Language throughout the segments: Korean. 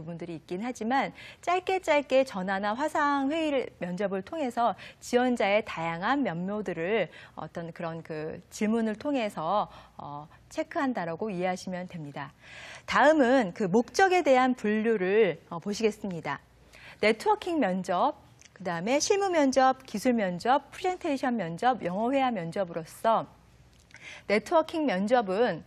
부분들이 있긴 하지만 짧게 전화나 화상 회의를 면접을 통해서 지원자의 다양한 면모들을 어떤 그런 그 질문을 통해서 체크한다라고 이해하시면 됩니다. 다음은 그 목적에 대한 분류를 보시겠습니다. 네트워킹 면접, 그 다음에 실무 면접, 기술 면접, 프레젠테이션 면접, 영어 회화 면접으로서 네트워킹 면접은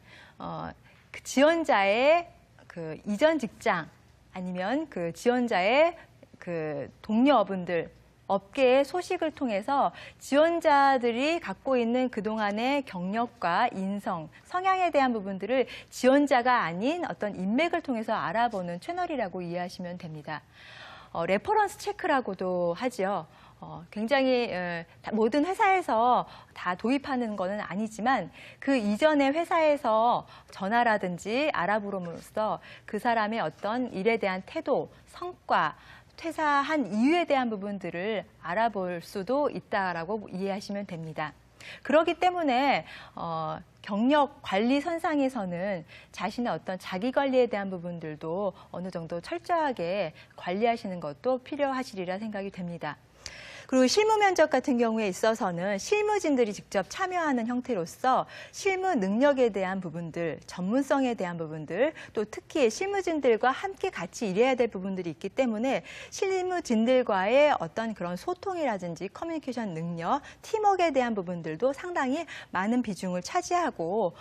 그 지원자의 그 이전 직장 아니면 그 지원자의 그 동료분들 업계의 소식을 통해서 지원자들이 갖고 있는 그동안의 경력과 인성, 성향에 대한 부분들을 지원자가 아닌 어떤 인맥을 통해서 알아보는 채널이라고 이해하시면 됩니다. 레퍼런스 체크라고도 하죠. 굉장히 모든 회사에서 다 도입하는 것은 아니지만 그 이전의 회사에서 전화라든지 알아보름으로써 그 사람의 어떤 일에 대한 태도, 성과, 퇴사한 이유에 대한 부분들을 알아볼 수도 있다라고 이해하시면 됩니다. 그렇기 때문에 경력 관리 선상에서는 자신의 어떤 자기 관리에 대한 부분들도 어느 정도 철저하게 관리하시는 것도 필요하시리라 생각이 됩니다. 그리고 실무 면접 같은 경우에 있어서는 실무진들이 직접 참여하는 형태로서 실무 능력에 대한 부분들, 전문성에 대한 부분들, 또 특히 실무진들과 함께 같이 일해야 될 부분들이 있기 때문에 실무진들과의 어떤 그런 소통이라든지 커뮤니케이션 능력, 팀워크에 대한 부분들도 상당히 많은 비중을 차지하고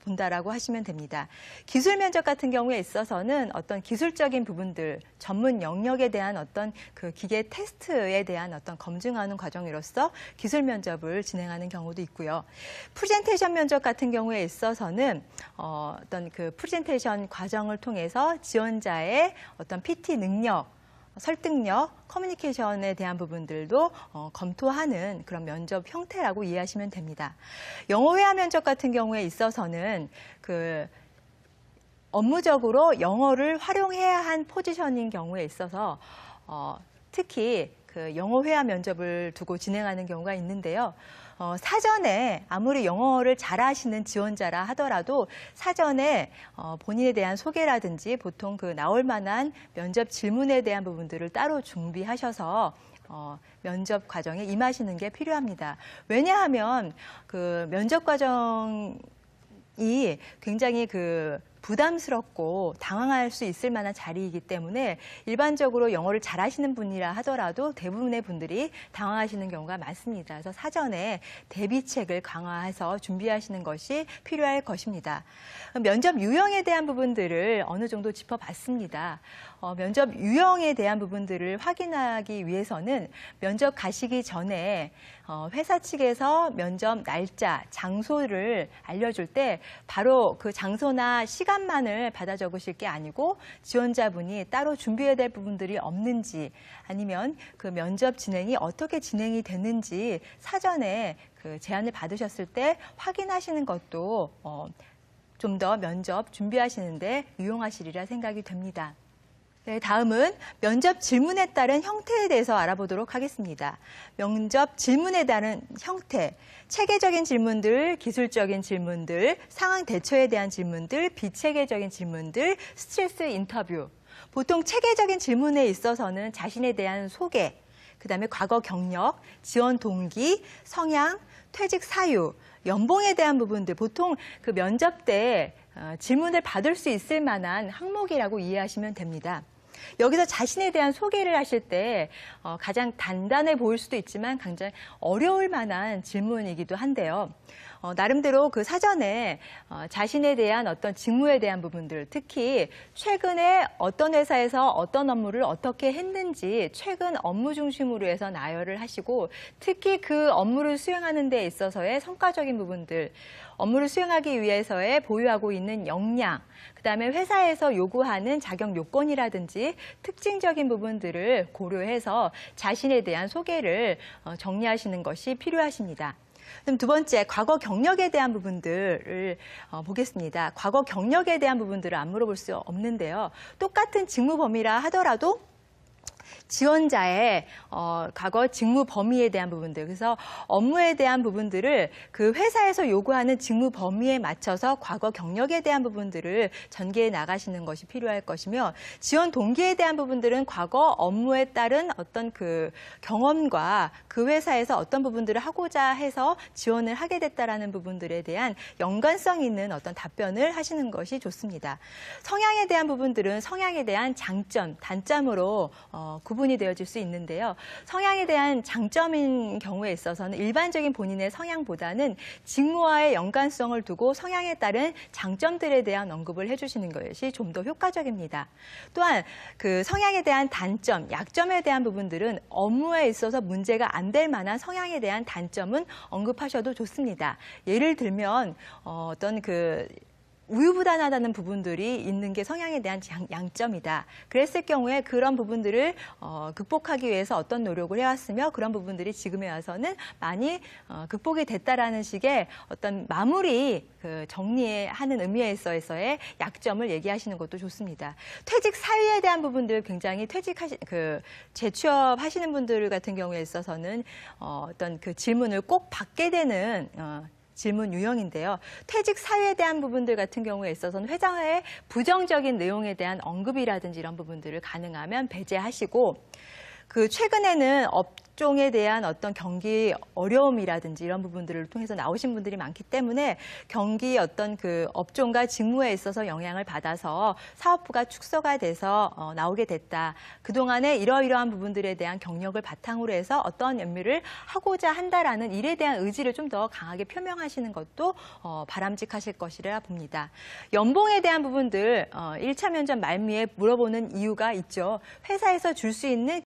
본다라고 하시면 됩니다. 기술 면접 같은 경우에 있어서는 어떤 기술적인 부분들, 전문 영역에 대한 어떤 그 기계 테스트에 대한 어떤 검증하는 과정으로서 기술 면접을 진행하는 경우도 있고요. 프레젠테이션 면접 같은 경우에 있어서는 어떤 그 프레젠테이션 과정을 통해서 지원자의 어떤 PT 능력, 설득력, 커뮤니케이션에 대한 부분들도 검토하는 그런 면접 형태라고 이해하시면 됩니다. 영어 회화 면접 같은 경우에 있어서는 그 업무적으로 영어를 활용해야 한 포지션인 경우에 있어서 특히 그 영어 회화 면접을 두고 진행하는 경우가 있는데요. 사전에 아무리 영어를 잘하시는 지원자라 하더라도 사전에 본인에 대한 소개라든지 보통 그 나올 만한 면접 질문에 대한 부분들을 따로 준비하셔서 면접 과정에 임하시는 게 필요합니다. 왜냐하면 그 면접 과정이 굉장히 그 부담스럽고 당황할 수 있을 만한 자리이기 때문에 일반적으로 영어를 잘하시는 분이라 하더라도 대부분의 분들이 당황하시는 경우가 많습니다. 그래서 사전에 대비책을 강화해서 준비하시는 것이 필요할 것입니다. 면접 유형에 대한 부분들을 어느 정도 짚어봤습니다. 면접 유형에 대한 부분들을 확인하기 위해서는 면접 가시기 전에 회사 측에서 면접 날짜, 장소를 알려줄 때 바로 그 장소나 시간만을 받아 적으실 게 아니고 지원자분이 따로 준비해야 될 부분들이 없는지 아니면 그 면접 진행이 어떻게 진행이 되는지 사전에 그 제안을 받으셨을 때 확인하시는 것도 좀 더 면접 준비하시는데 유용하시리라 생각이 됩니다. 네, 다음은 면접 질문에 따른 형태에 대해서 알아보도록 하겠습니다. 면접 질문에 따른 형태, 체계적인 질문들, 기술적인 질문들, 상황 대처에 대한 질문들, 비체계적인 질문들, 스트레스 인터뷰. 보통 체계적인 질문에 있어서는 자신에 대한 소개, 그다음에 과거 경력, 지원 동기, 성향, 퇴직 사유, 연봉에 대한 부분들, 보통 그 면접 때 질문을 받을 수 있을 만한 항목이라고 이해하시면 됩니다. 여기서 자신에 대한 소개를 하실 때 가장 단단해 보일 수도 있지만 굉장히 어려울 만한 질문이기도 한데요. 나름대로 그 사전에 자신에 대한 어떤 직무에 대한 부분들, 특히 최근에 어떤 회사에서 어떤 업무를 어떻게 했는지 최근 업무 중심으로 해서 나열을 하시고 특히 그 업무를 수행하는 데 있어서의 성과적인 부분들, 업무를 수행하기 위해서의 보유하고 있는 역량, 그다음에 회사에서 요구하는 자격 요건이라든지 특징적인 부분들을 고려해서 자신에 대한 소개를 정리하시는 것이 필요하십니다. 그럼 두 번째, 과거 경력에 대한 부분들을 보겠습니다. 과거 경력에 대한 부분들을 안 물어볼 수 없는데요. 똑같은 직무 범위라 하더라도 지원자의 과거 직무 범위에 대한 부분들, 그래서 업무에 대한 부분들을 그 회사에서 요구하는 직무 범위에 맞춰서 과거 경력에 대한 부분들을 전개해 나가시는 것이 필요할 것이며, 지원 동기에 대한 부분들은 과거 업무에 따른 어떤 그 경험과 그 회사에서 어떤 부분들을 하고자 해서 지원을 하게 됐다라는 부분들에 대한 연관성 있는 어떤 답변을 하시는 것이 좋습니다. 성향에 대한 부분들은 성향에 대한 장점, 단점으로 구분이 되어질 수 있는데요. 성향에 대한 장점인 경우에 있어서는 일반적인 본인의 성향보다는 직무와의 연관성을 두고 성향에 따른 장점들에 대한 언급을 해주시는 것이 좀 더 효과적입니다. 또한 그 성향에 대한 단점, 약점에 대한 부분들은 업무에 있어서 문제가 안 될 만한 성향에 대한 단점은 언급하셔도 좋습니다. 예를 들면 어떤 그 우유부단하다는 부분들이 있는 게 성향에 대한 양점이다. 그랬을 경우에 그런 부분들을 극복하기 위해서 어떤 노력을 해왔으며 그런 부분들이 지금에 와서는 많이 극복이 됐다라는 식의 어떤 마무리 정리하는 의미에 있어서의 약점을 얘기하시는 것도 좋습니다. 퇴직 사유에 대한 부분들 굉장히 재취업하시는 분들 같은 경우에 있어서는 어떤 그 질문을 꼭 받게 되는 질문 유형인데요. 퇴직 사유에 대한 부분들 같은 경우에 있어서는 회사의 부정적인 내용에 대한 언급이라든지 이런 부분들을 가능하면 배제하시고, 그 최근에는 업종에 대한 어떤 경기 어려움이라든지 이런 부분들을 통해서 나오신 분들이 많기 때문에 경기 어떤 그 업종과 직무에 있어서 영향을 받아서 사업부가 축소가 돼서 나오게 됐다. 그동안에 이러이러한 부분들에 대한 경력을 바탕으로 해서 어떤 연미를 하고자 한다라는 일에 대한 의지를 좀 더 강하게 표명하시는 것도 바람직하실 것이라 봅니다. 연봉에 대한 부분들 1차 면접 말미에 물어보는 이유가 있죠. 회사에서 줄 수 있는